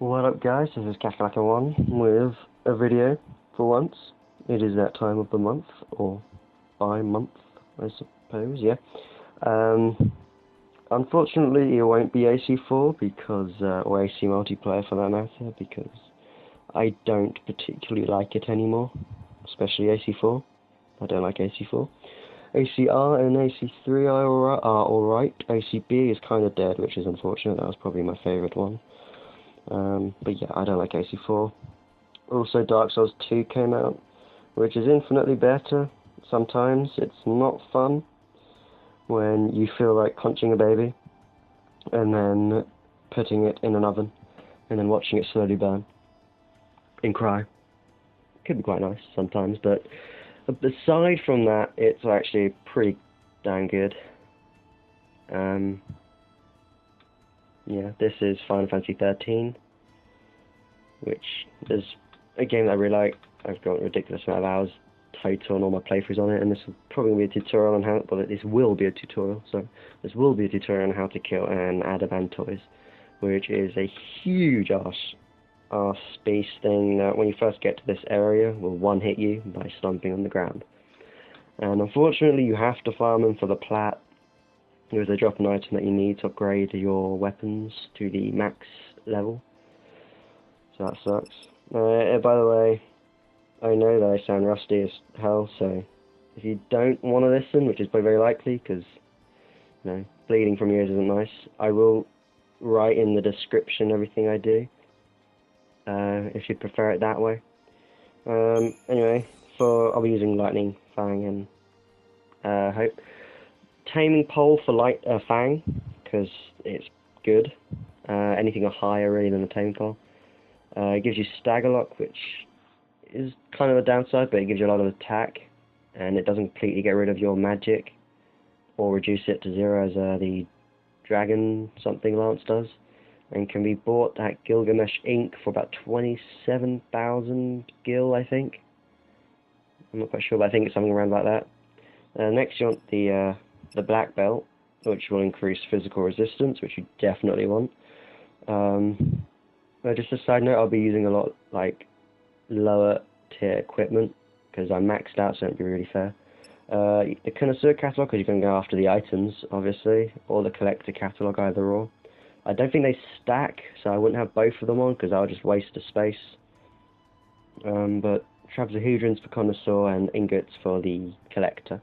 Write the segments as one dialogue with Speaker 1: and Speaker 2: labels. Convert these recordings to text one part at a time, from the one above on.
Speaker 1: What up guys, this is FFXIII with a video for once. It is that time of the month, or bi-month, I suppose, yeah. Unfortunately it won't be AC4 because, or AC multiplayer for that matter, because I don't particularly like it anymore, especially AC4. I don't like AC4. ACR and AC3 are alright. ACB is kind of dead, which is unfortunate. That was probably my favourite one. But yeah, I don't like AC4. Also, Dark Souls 2 came out, which is infinitely better. Sometimes it's not fun when you feel like punching a baby and then putting it in an oven and then watching it slowly burn and cry. Could be quite nice sometimes, but aside from that, it's actually pretty dang good. Yeah, this is Final Fantasy XIII, which is a game that I really like. I've got a ridiculous amount of hours total on all my playthroughs on it, and this will probably be a tutorial on how, well, this will be a tutorial, so this will be a tutorial on how to kill an Adamantoise, which is a huge arse beast thing that when you first get to this area will one-hit you by stomping on the ground. And unfortunately you have to farm them for the plat, because they drop an item that you need to upgrade your weapons to the max level. So that sucks. By the way, I know that I sound rusty as hell, so if you don't want to listen, which is probably very likely, because bleeding from ears isn't nice, I will write in the description everything I do, if you prefer it that way. Anyway, I'll be using Lightning, Fang, and Hope. Taming Pole for Fang, because it's good. Anything higher really than the Taming Pole. It gives you Stagger Lock, which is kind of a downside, but it gives you a lot of attack, and it doesn't completely get rid of your magic, or reduce it to 0 as the Dragon something Lance does, and can be bought at Gilgamesh Inc. for about 27,000 gil, I think. I'm not quite sure, but I think it's something around like that. Next you want the Black Belt, which will increase physical resistance, which you definitely want. Just a side note, I'll be using a lot like lower tier equipment because I'm maxed out, so it'll be really fair. The Connoisseur Catalogue, because you can go after the items, obviously, or the Collector Catalogue, either or. I don't think they stack, so I wouldn't have both of them on because I'll just waste the space. But Trapezohedrons for Connoisseur and ingots for the Collector.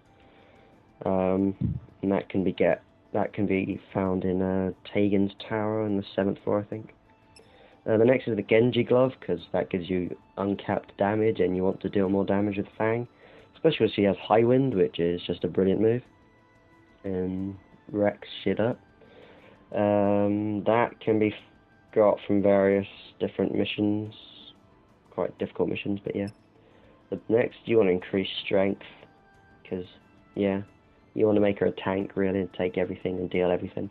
Speaker 1: And that can be found in Tegan's Tower on the 7th floor, I think. The next is the Genji Glove, because that gives you uncapped damage and you want to deal more damage with Fang. Especially when she has High Wind, which is just a brilliant move. And wrecks shit up. That can be got from various different missions. Quite difficult missions, but yeah. But next, you want to increase strength, because, yeah, you want to make her a tank, really, and take everything and deal everything.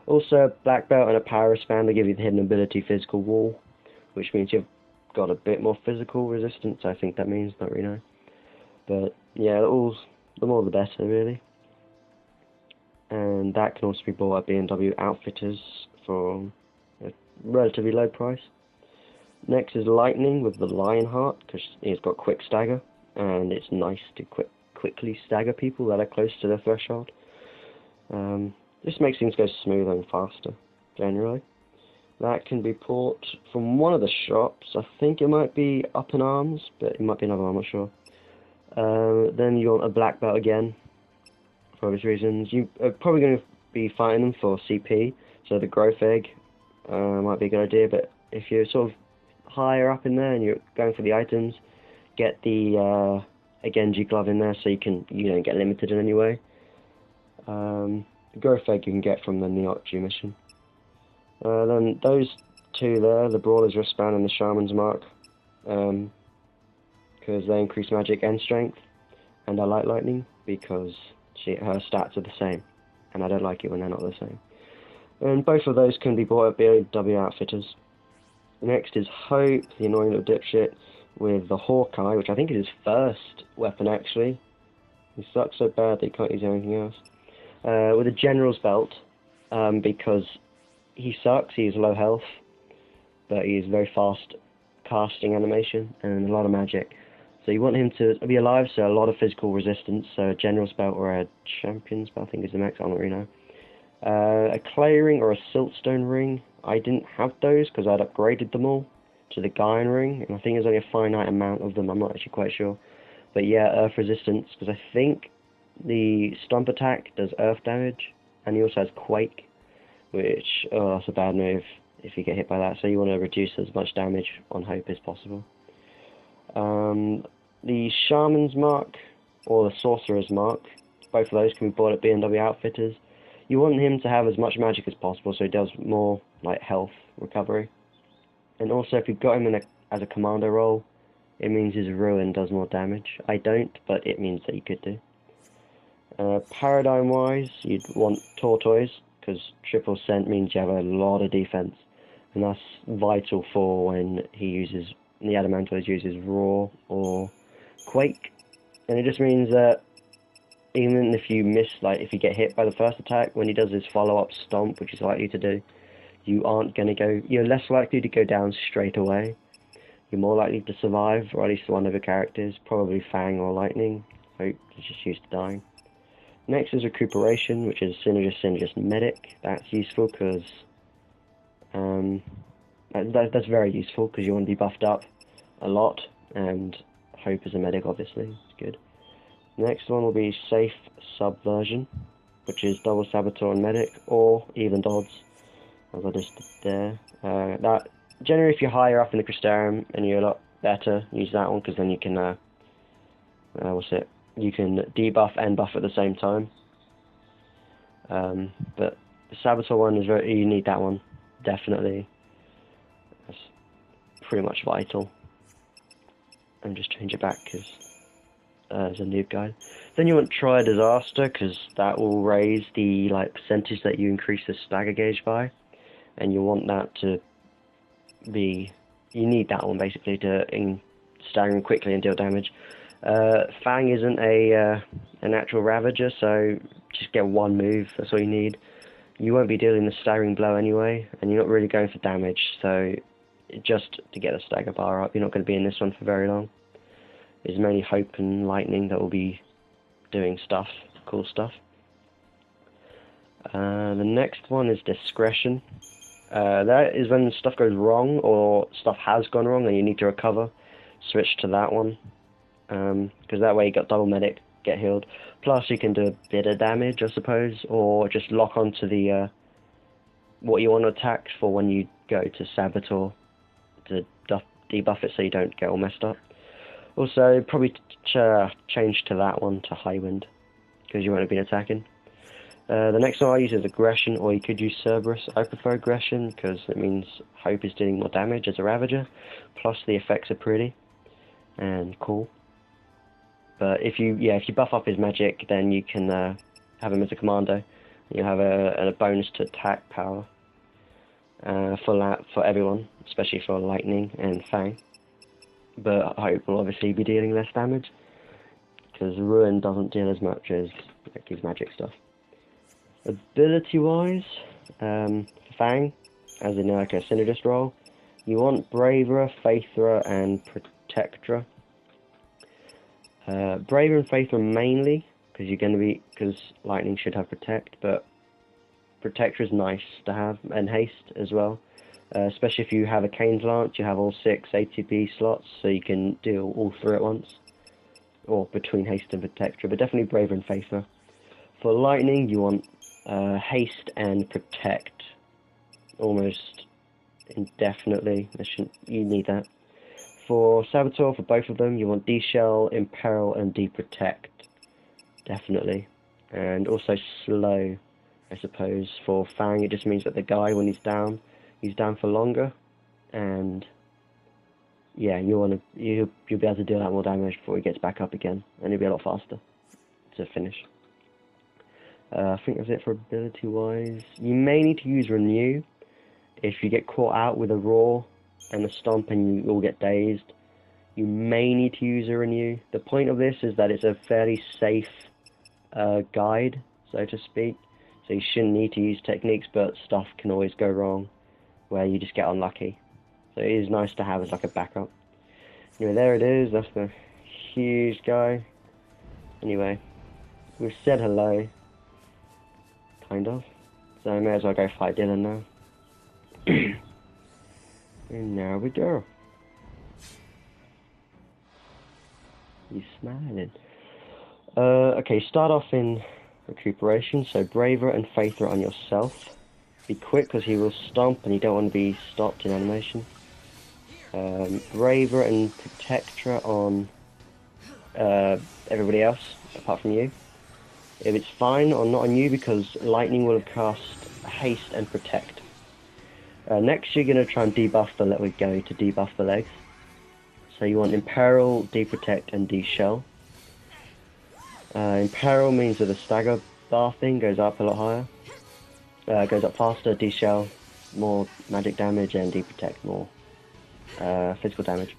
Speaker 1: Also, a Black Belt and a Power Expander give you the hidden ability Physical Wall, which means you've got a bit more physical resistance, I think that means, not really know. But, yeah, the more the better, really. And that can also be bought at B&W Outfitters for a relatively low price. Next is Lightning with the Lionheart, because he's got quick stagger, and it's nice to quickly stagger people that are close to the threshold. This makes things go smoother and faster, generally. That can be bought from one of the shops. I think it might be Up in Arms, but it might be another one, I'm not sure. Then you want a Black Belt again, for obvious reasons. You are probably going to be fighting them for CP, so the Growth Egg might be a good idea, but if you're sort of higher up in there and you're going for the items, get the Genji Glove in there so you don't get limited in any way. The Growth Egg you can get from the Neotju mission. Then those two there, the Brawler's Wristband and the Shaman's Mark, because they increase magic and strength, and I like Lightning because her stats are the same, and I don't like it when they're not the same. And both of those can be bought at B&W Outfitters. Next is Hope, the annoying little dipshit, with the Hawkeye, which I think is his first weapon actually. He sucks so bad that he can't use anything else. With a General's Belt, because he sucks, he's low health, but he's very fast casting animation and a lot of magic. So you want him to be alive, so a lot of physical resistance, so a general spell or a champion spell, I think is the max, I don't really know. A clay ring or a siltstone ring, I didn't have those because I'd upgraded them all to the Gaian ring, and I think there's only a finite amount of them, I'm not actually quite sure. But yeah, earth resistance, because I think the stomp attack does earth damage, and he also has quake, which, oh, that's a bad move if you get hit by that, so you want to reduce as much damage on Hope as possible. The Shaman's Mark, or the Sorcerer's Mark, both of those can be bought at B&W Outfitters. You want him to have as much magic as possible, so he does more, like, health recovery. And also, if you've got him as a commando role, it means his Ruin does more damage. I don't, but it means that you could do. Paradigm-wise, you'd want Tortoise, because triple scent means you have a lot of defense, and that's vital for when the Adamantoise uses Roar or Quake. And it just means that even if you miss, like if you get hit by the first attack, when he does his follow-up stomp, which is likely to do, you're less likely to go down straight away. You're more likely to survive, or at least one of the characters, probably Fang or Lightning. Hope is just used to dying. Next is Recuperation, which is Synergist Medic. That's useful because that's very useful because you want to be buffed up a lot, and Hope as a medic obviously is good. Next one will be Safe Subversion, which is double Saboteur and Medic, or even Dodds, as I just did there. That generally, if you're higher up in the Crystarium and you're a lot better, use that one because then you can you can debuff and buff at the same time. But the Saboteur one is you need that one definitely. That's pretty much vital. And just change it back because as a noob guide. Then you want Try Disaster because that will raise the percentage that you increase the stagger gauge by, and you want that to be. You need that one basically to stagger him quickly and deal damage. Fang isn't a natural Ravager, so just get one move. That's all you need. You won't be dealing the staggering blow anyway, and you're not really going for damage, so just to get a stagger bar up, you're not going to be in this one for very long. It's mainly Hope and Lightning that will be doing stuff, cool stuff. The next one is Discretion. That is when stuff goes wrong, or stuff has gone wrong and you need to recover. Switch to that one, because that way you got double medic, get healed. Plus you can do a bit of damage, I suppose, or just lock onto the what you want to attack for when you go to Saboteur to debuff it so you don't get all messed up. Also, probably change to that one, to High Wind, because you won't have been attacking. The next one I use is Aggression, or you could use Cerberus. I prefer Aggression because it means Hope is dealing more damage as a Ravager, plus the effects are pretty and cool. But if you buff up his magic, then you can have him as a commando. You have a bonus to attack power for everyone, especially for Lightning and Fang. But Hope will obviously be dealing less damage because Ruin doesn't deal as much as his magic stuff. Ability-wise, Fang, as in a Synergist role, you want Braver, Faithra, and Protectra. Braver and Faithra mainly because Lightning should have Protect, but Protectra is nice to have, and Haste as well. Especially if you have a Cane's Lance, you have all 6 ATB slots, so you can deal all 3 at once, or between Haste and Protectra, but definitely Braver and Faithra. For Lightning, you want Haste and Protect, almost indefinitely. You need that. For Saboteur, for both of them, you want D-Shell, Imperil, and D-Protect, definitely. And also Slow, I suppose. For Fang, it just means that the guy, when he's down for longer, and yeah, you'll be able to deal out more damage before he gets back up again, and he'll be a lot faster to finish. I think that's it for ability-wise. You may need to use Renew if you get caught out with a Roar and a Stomp and you all get dazed. You may need to use a Renew. The point of this is that it's a fairly safe guide, so to speak. So you shouldn't need to use techniques, but stuff can always go wrong where you just get unlucky. So it is nice to have as like a backup. Anyway, there it is. That's the huge guy. Anyway, we've said hello. Kind of. So I may as well go fight Dylan now. And now we go. He's smiling. Okay, start off in recuperation. So Braver and Faithra on yourself. Be quick because he will stomp and you don't want to be stopped in animation. Braver and Protectra on everybody else apart from you. If it's fine or not on you, because lightning will have cast haste and protect. Next you're going to try and debuff the leg. We're going to debuff the legs. So you want Imperil, De-Protect and De-Shell. Imperil means that the stagger bar thing goes up a lot higher. Goes up faster. De-Shell, more magic damage, and De-Protect, more physical damage.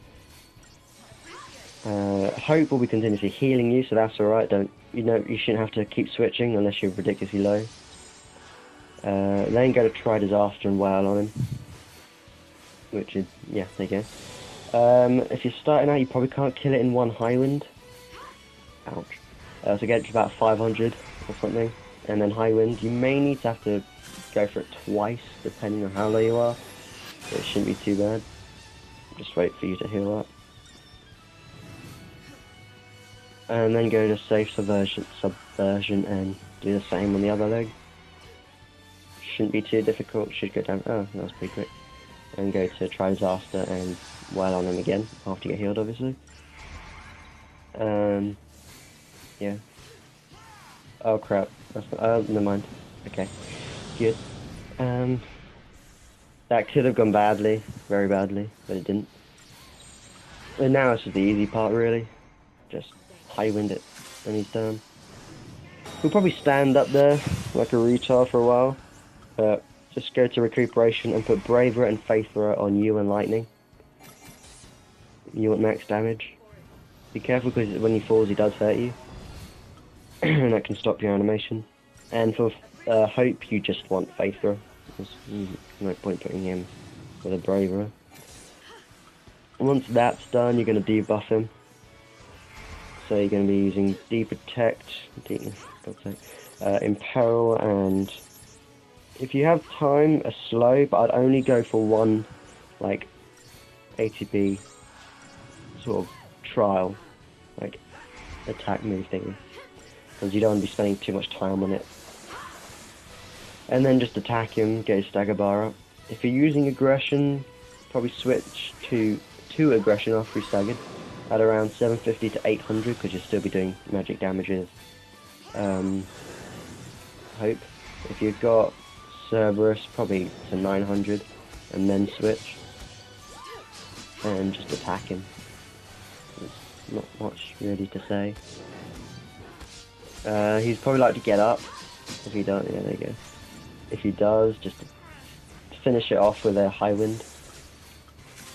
Speaker 1: Hope will be continuously healing you, so that's alright. You shouldn't have to keep switching unless you're ridiculously low. Then go to try Disaster and wail on him. Which is, yeah, there you go. If you're starting out, you probably can't kill it in one high wind. Ouch. So get to about 500 or something, and then high wind. You may need to have to go for it twice, depending on how low you are. It shouldn't be too bad. Just wait for you to heal up. And then go to safe subversion and do the same on the other leg. Shouldn't be too difficult, should go down. Oh, that was pretty quick. And go to try Disaster and wail on him again, after you get healed obviously. Yeah. Oh crap, that's not, oh, never mind. Okay, good. That could have gone badly, very badly, but it didn't. And now it's just the easy part really. Just high wind it, and he's done. We'll probably stand up there like a retard for a while, but just go to recuperation and put Braver and Faithra on you and Lightning. You want max damage. Be careful because when he falls he does hurt you, and that can stop your animation. And for Hope you just want Faithra. There's no point putting him with a Braver. Once that's done, you're going to debuff him. So you're going to be using De-Protect, Imperil, and if you have time, a slow, but I'd only go for one, like, ATB sort of trial, like, attack move thing, because you don't want to be spending too much time on it. And then just attack him, get his stagger bar up. If you're using aggression, probably switch to 2 aggression after he's staggered, at around 750 to 800, because you'll still be doing magic damage with Hope. If you've got Cerberus, probably to 900, and then switch, and just attack him. There's not much really to say. He's probably like to get up. If he does, yeah, there you go. If he does, just finish it off with a high wind.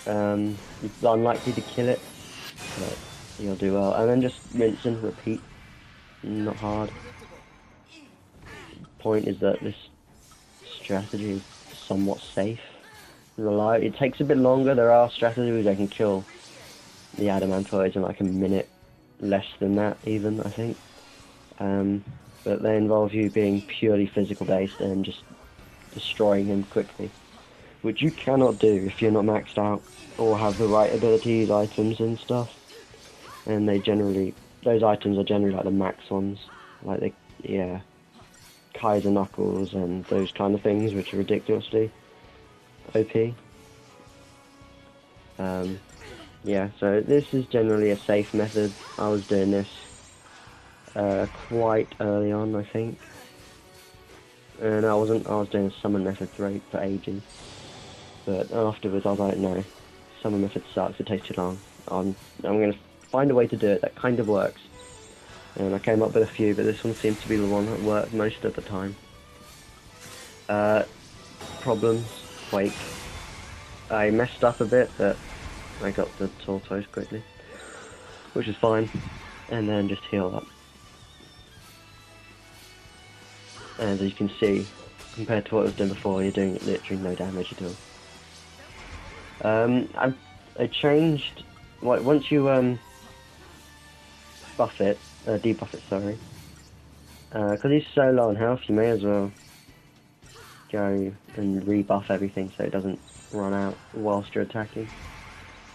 Speaker 1: It's unlikely to kill it, but you'll do well. And then just rinse and repeat. Not hard. The point is that this strategy is somewhat safe. It takes a bit longer. There are strategies that can kill the Adamantoise in like a minute, less than that even, I think. But they involve you being purely physical based and just destroying him quickly, which you cannot do if you're not maxed out or have the right abilities, items and stuff. And those items are generally like the max ones, like Kaiser Knuckles and those kind of things, which are ridiculously OP. Yeah, so this is generally a safe method. I was doing this quite early on, I think. And I was doing a summon method for ages. But afterwards I was like, no, summon method sucks, it takes too long. I'm going to find a way to do it that kind of works. And I came up with a few, but this one seems to be the one that worked most of the time. Problems, Quake. I messed up a bit, but I got the tortoise quickly, which is fine. And then just heal up. And as you can see, compared to what I was doing before, you're doing literally no damage at all. I changed, like, once you buff it, debuff it, sorry, because he's so low on health, you may as well go and rebuff everything so it doesn't run out whilst you're attacking.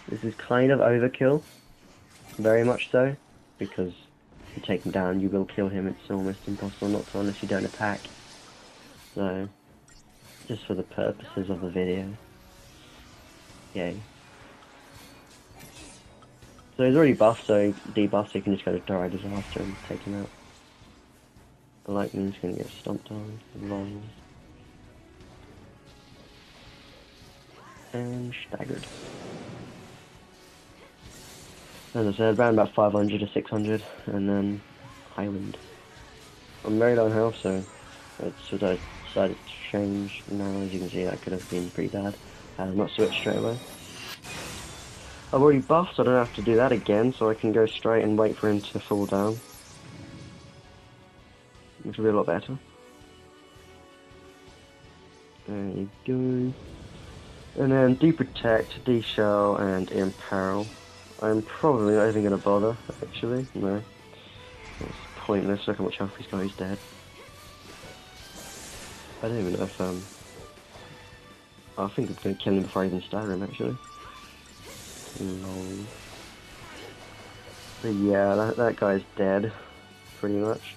Speaker 1: This is kind of overkill, very much so, because if you take him down, you will kill him. It's almost impossible not to unless you don't attack. So, just for the purposes of the video. Yay. So he's already buffed, so debuffed, so you can just go to Dire Disaster and take him out. The lightning's gonna get stomped on, long. And staggered. As I said, around about 500 to 600, and then high wind. I'm very low on health, so that's what I decided to change now. As you can see, that could have been pretty bad. Not switch straight away. I've already buffed, so I don't have to do that again, so I can go straight and wait for him to fall down, which will be a lot better. There you go. And then De-Protect, De-Shell, and Imperil. I'm probably not even going to bother, actually. No. It's pointless. Look how much health he's got, he's dead. I don't even know if, I think I'm going to kill him before I even stagger him, actually. Lol. But yeah, that guy's dead, pretty much.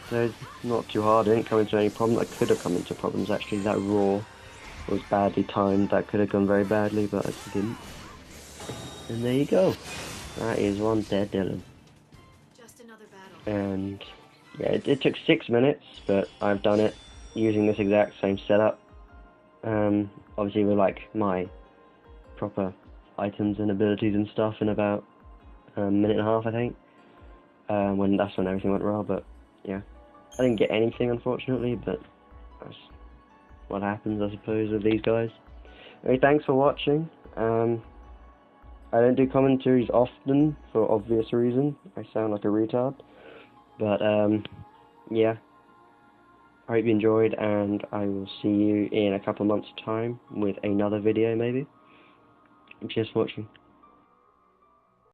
Speaker 1: So it's not too hard, I didn't come into any problem. I could have come into problems, actually. That roar was badly timed. That could have gone very badly, but it didn't. And there you go. That is one dead Dylan.
Speaker 2: Just another battle.
Speaker 1: And yeah, it took 6 minutes, but I've done it using this exact same setup. Obviously with like my proper items and abilities and stuff in about a minute and a half, I think. That's when everything went wrong, but yeah. I didn't get anything, unfortunately, but that's what happens, I suppose, with these guys. Anyway, thanks for watching. I don't do commentaries often, for obvious reason. I sound like a retard. But, yeah. I hope you enjoyed, and I will see you in a couple of months' time with another video, maybe. Cheers for watching.